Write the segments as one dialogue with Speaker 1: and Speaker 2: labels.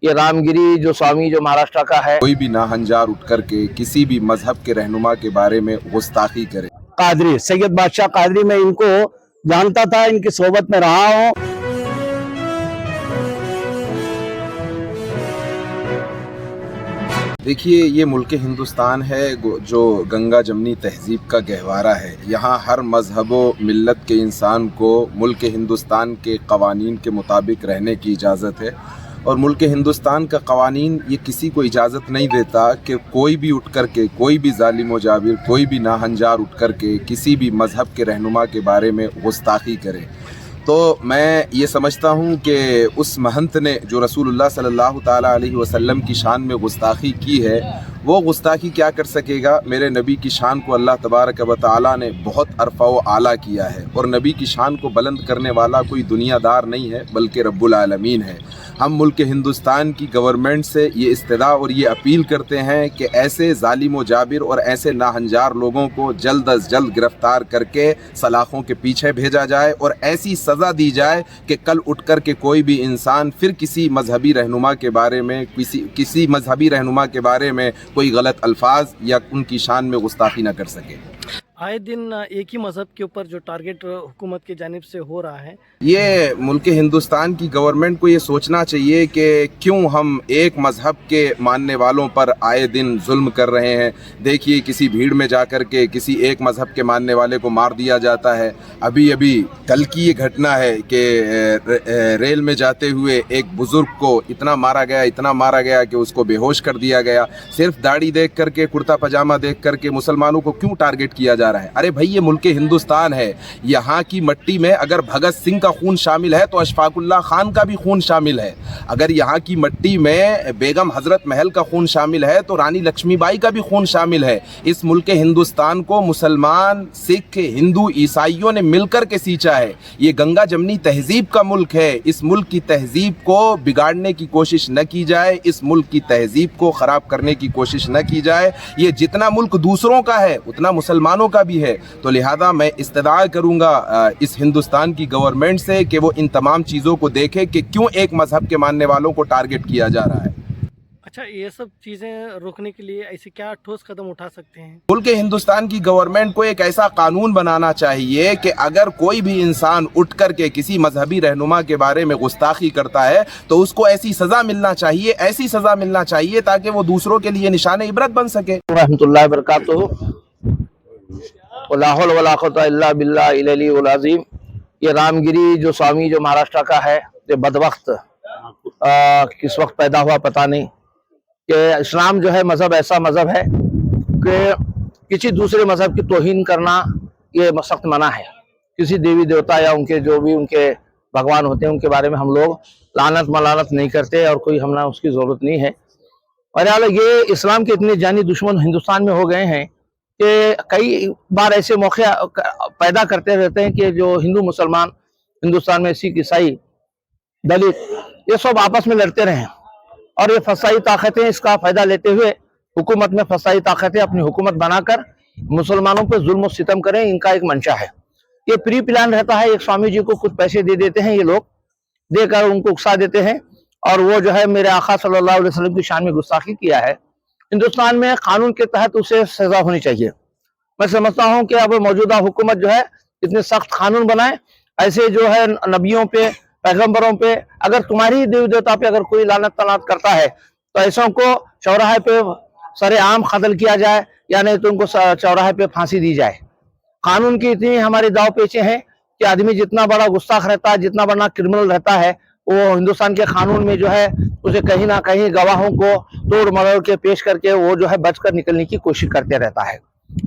Speaker 1: یہ رام گری جو سوامی جو مہاراشٹر کا ہے،
Speaker 2: کوئی بھی ناہنجار اٹھ کر کے کسی بھی مذہب کے رہنما کے بارے میں گستاخی کرے۔
Speaker 1: قادری سید بادشاہ قادری، میں ان کو جانتا تھا، ان کی صحبت میں رہا ہوں۔
Speaker 2: دیکھیے، یہ ملک ہندوستان ہے جو گنگا جمنی تہذیب کا گہوارہ ہے۔ یہاں ہر مذہب و ملت کے انسان کو ملک ہندوستان کے قوانین کے مطابق رہنے کی اجازت ہے، اور ملک ہندوستان کا قوانین یہ کسی کو اجازت نہیں دیتا کہ کوئی بھی اٹھ کر کے، کوئی بھی ظالم و جابر، کوئی بھی ناہنجار اٹھ کر کے کسی بھی مذہب کے رہنما کے بارے میں گستاخی کرے۔ تو میں یہ سمجھتا ہوں کہ اس مہنت نے جو رسول اللہ صلی اللہ تعالیٰ علیہ وسلم کی شان میں گستاخی کی ہے، وہ گستاخی کیا کر سکے گا؟ میرے نبی کی شان کو اللہ تبارک و تعالیٰ نے بہت ارفع و اعلیٰ کیا ہے، اور نبی کی شان کو بلند کرنے والا کوئی دنیا دار نہیں ہے بلکہ رب العالمین ہے۔ ہم ملک ہندوستان کی گورنمنٹ سے یہ استدعا اور یہ اپیل کرتے ہیں کہ ایسے ظالم و جابر اور ایسے ناہنجار لوگوں کو جلد از جلد گرفتار کر کے سلاخوں کے پیچھے بھیجا جائے، اور ایسی سزا دی جائے کہ کل اٹھ کر کے کوئی بھی انسان پھر کسی مذہبی رہنما کے بارے میں کسی مذہبی رہنما کے بارے میں کوئی غلط الفاظ یا ان کی شان میں گستاخی نہ کر سکے۔
Speaker 3: آئے دن ایک ہی مذہب کے اوپر جو ٹارگٹ حکومت کی جانب سے ہو رہا ہے،
Speaker 2: یہ ملک ہندوستان کی گورنمنٹ کو یہ سوچنا چاہیے کہ کیوں ہم ایک مذہب کے ماننے والوں پر آئے دن ظلم کر رہے ہیں۔ دیکھیے، کسی بھیڑ میں جا کر کے کسی ایک مذہب کے ماننے والے کو مار دیا جاتا ہے۔ ابھی کل کی یہ گھٹنا ہے کہ ریل میں جاتے ہوئے ایک بزرگ کو اتنا مارا گیا کہ اس کو بے ہوش کر دیا گیا، صرف داڑھی دیکھ کر کے، کرتا پاجامہ دیکھ کر کے۔ مسلمانوں کو کیوں ٹارگٹ کیا جا رہا ہے؟ ارے بھائی، یہ ملک ہندوستان ہے، یہاں کی مٹی میں اگر بھگت سنگھ کا خون شامل ہے تو اشفاق اللہ خان کا بھی خون شامل ہے۔ اگر یہاں کی مٹی میں بیگم حضرت محل کا خون شامل ہے تو رانی لکشمی بائی کا بھی خون شامل ہے۔ اس ملک ہندوستان کو مسلمان، سکھ، ہندو، عیسائیوں نے مل کر کے سینچا ہے۔ یہ گنگا جمنی تہذیب کا ملک ہے۔ اس ملک کی تہذیب کو بگاڑنے کی کوشش نہ کی جائے، اس ملک کی تہذیب کو خراب کرنے کی کوشش نہ کی جائے۔ یہ جتنا ملک دوسروں کا ہے اتنا مسلمانوں کا بھی ہے۔ تو لہذا میں استدعا کروں گا اس ہندوستان کی گورنمنٹ سے کہ وہ ان تمام چیزوں کو دیکھے کہ کیوں ایک مذہب کے ماننے والوں کو ٹارگٹ کیا جا رہا ہے۔
Speaker 3: اچھا، یہ سب چیزیں روکنے کے لیے ایسے کیا ٹھوس قدم اٹھا سکتے ہیں؟
Speaker 2: ملک ہندوستان کی گورنمنٹ کو ایک ایسا قانون بنانا چاہیے کہ اگر کوئی بھی انسان اٹھ کر کے کسی مذہبی رہنما کے بارے میں گستاخی کرتا ہے تو اس کو ایسی سزا ملنا چاہیے تاکہ وہ دوسروں کے لیے نشان عبرت بن سکے۔
Speaker 1: رحمۃ اللہ وبرکاتہ۔ لا حول ولا قوت الا باللہ العلی العظیم۔ یہ رام گری جو سوامی جو مہاراشٹر کا ہے، یہ بدبخت کس وقت پیدا ہوا پتہ نہیں، کہ اسلام جو ہے مذہب ایسا مذہب ہے کہ کسی دوسرے مذہب کی توہین کرنا یہ سخت منع ہے۔ کسی دیوی دیوتا یا ان کے جو بھی ان کے بھگوان ہوتے ہیں ان کے بارے میں ہم لوگ لعنت ملعنت نہیں کرتے، اور کوئی ہمنا اس کی ضرورت نہیں ہے۔ اور یہ اسلام کے اتنے جانی دشمن ہندوستان میں ہو گئے ہیں کہ کئی بار ایسے موقع پیدا کرتے رہتے ہیں کہ جو ہندو مسلمان ہندوستان میں، سکھ عیسائی دلت، یہ سب آپس میں لڑتے رہے، اور یہ فسائی طاقتیں اس کا فائدہ لیتے ہوئے حکومت میں فسائی طاقتیں اپنی حکومت بنا کر مسلمانوں پہ ظلم و ستم کریں، ان کا ایک منشا ہے۔ یہ پری پلان رہتا ہے۔ ایک سوامی جی کو کچھ پیسے دے دیتے ہیں، یہ لوگ دے کر ان کو اکسا دیتے ہیں، اور وہ جو ہے میرے آقا صلی اللہ علیہ وسلم کی شان میں گستاخی کیا ہے۔ ہندوستان میں قانون کے تحت اسے سزا ہونی چاہیے۔ میں سمجھتا ہوں کہ اب موجودہ حکومت جو ہے اتنے سخت قانون بنائے، ایسے جو ہے نبیوں پہ، پیغمبروں پہ، اگر تمہاری دیوی دیوتا پہ اگر کوئی لعنت تنات کرتا ہے تو ایسوں کو چوراہے پہ سر عام قتل کیا جائے، یا نہیں تو ان کو چوراہے پہ پھانسی دی جائے۔ قانون کی اتنی ہمارے داؤ پیچے ہیں کہ آدمی جتنا بڑا گستاخ رہتا ہے، جتنا بڑا کرمنل رہتا ہے، وہ ہندوستان کے قانون میں جو ہے اسے کہیں نہ کہیں گواہوں کو توڑ مروڑ کے پیش کر کے وہ جو ہے بچ کر نکلنے کی کوشش کرتے رہتا ہے۔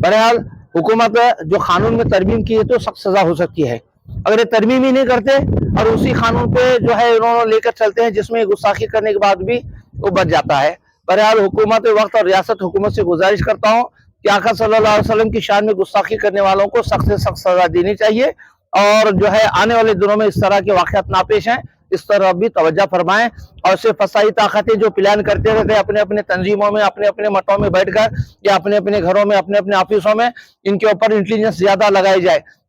Speaker 1: بہرحال حکومت جو قانون میں ترمیم کی ہے تو سخت سزا ہو سکتی ہے۔ اگر یہ ترمیم ہی نہیں کرتے اور اسی قانون پہ جو ہے انہوں نے لے کر چلتے ہیں جس میں گستاخی کرنے کے بعد بھی وہ بچ جاتا ہے۔ بہرحال حکومت وقت اور ریاست حکومت سے گزارش کرتا ہوں کہ آقا صلی اللہ علیہ وسلم کی شان میں گستاخی کرنے والوں کو سخت سے سخت سزا دینی چاہیے، اور جو ہے آنے والے دنوں میں اس طرح کے واقعات نہ پیش ہیں، اس طرح بھی توجہ فرمائیں۔ اور سے فسائی طاقتیں جو پلان کرتے رہتے ہیں اپنے اپنے تنظیموں میں، اپنے اپنے مٹوں میں بیٹھ کر، یا اپنے اپنے گھروں میں، اپنے اپنے آفسوں میں، ان کے اوپر انٹیلیجنس زیادہ لگائی جائے